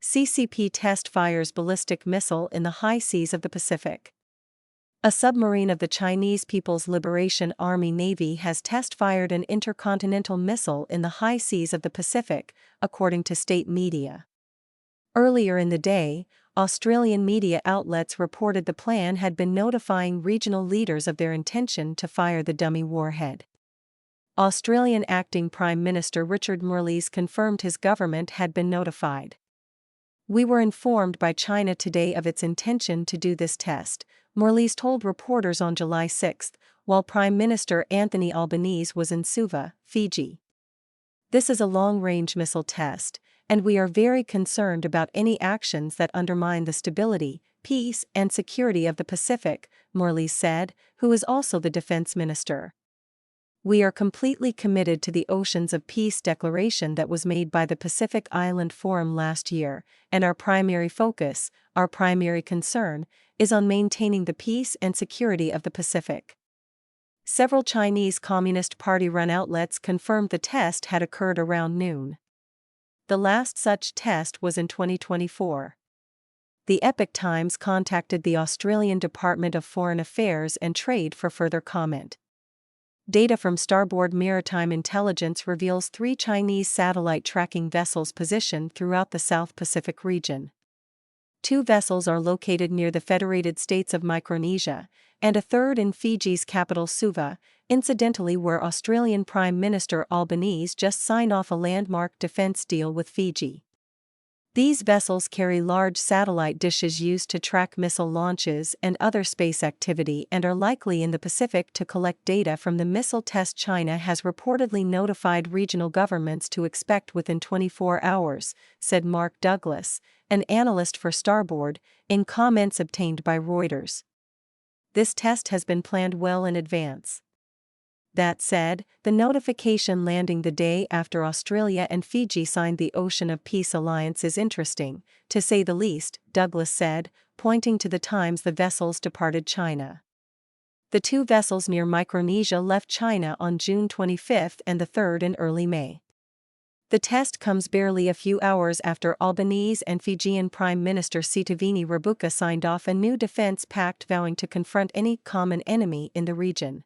CCP test fires ballistic missile in the high seas of the Pacific. A submarine of the Chinese People's Liberation Army Navy has test-fired an intercontinental missile in the high seas of the Pacific, according to state media. Earlier in the day, Australian media outlets reported the plan had been notifying regional leaders of their intention to fire the dummy warhead. Australian Acting Prime Minister Richard Marles confirmed his government had been notified. "We were informed by China today of its intention to do this test," Marles told reporters on July 6, while Prime Minister Anthony Albanese was in Suva, Fiji. "This is a long-range missile test, and we are very concerned about any actions that undermine the stability, peace, and security of the Pacific," Marles said, who is also the defense minister. "We are completely committed to the Oceans of Peace declaration that was made by the Pacific Island Forum last year, and our primary focus, our primary concern, is on maintaining the peace and security of the Pacific." Several Chinese Communist Party-run outlets confirmed the test had occurred around noon. The last such test was in 2024. The Epoch Times contacted the Australian Department of Foreign Affairs and Trade for further comment. Data from Starboard Maritime Intelligence reveals 3 Chinese satellite tracking vessels positioned throughout the South Pacific region. 2 vessels are located near the Federated States of Micronesia, and a third in Fiji's capital Suva, incidentally where Australian Prime Minister Albanese just signed off a landmark defence deal with Fiji. These vessels carry large satellite dishes used to track missile launches and other space activity and are likely in the Pacific to collect data from the missile test. China has reportedly notified regional governments to expect within 24 hours, said Mark Douglas, an analyst for Starboard, in comments obtained by Reuters. "This test has been planned well in advance." That said, the notification landing the day after Australia and Fiji signed the Ocean of Peace alliance is interesting, to say the least, Douglas said, pointing to the times the vessels departed China. The 2 vessels near Micronesia left China on June 25 and the third in early May. The test comes barely a few hours after Albanese and Fijian Prime Minister Sitiveni Rabuka signed off a new defense pact vowing to confront any common enemy in the region.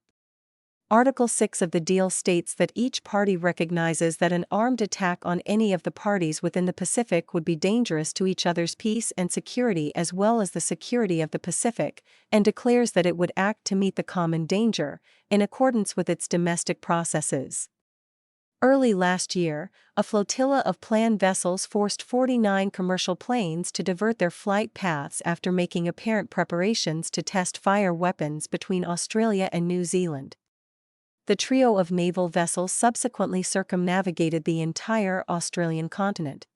Article 6 of the deal states that each party recognizes that an armed attack on any of the parties within the Pacific would be dangerous to each other's peace and security as well as the security of the Pacific, and declares that it would act to meet the common danger, in accordance with its domestic processes. Early last year, a flotilla of planned vessels forced 49 commercial planes to divert their flight paths after making apparent preparations to test fire weapons between Australia and New Zealand. The trio of naval vessels subsequently circumnavigated the entire Australian continent.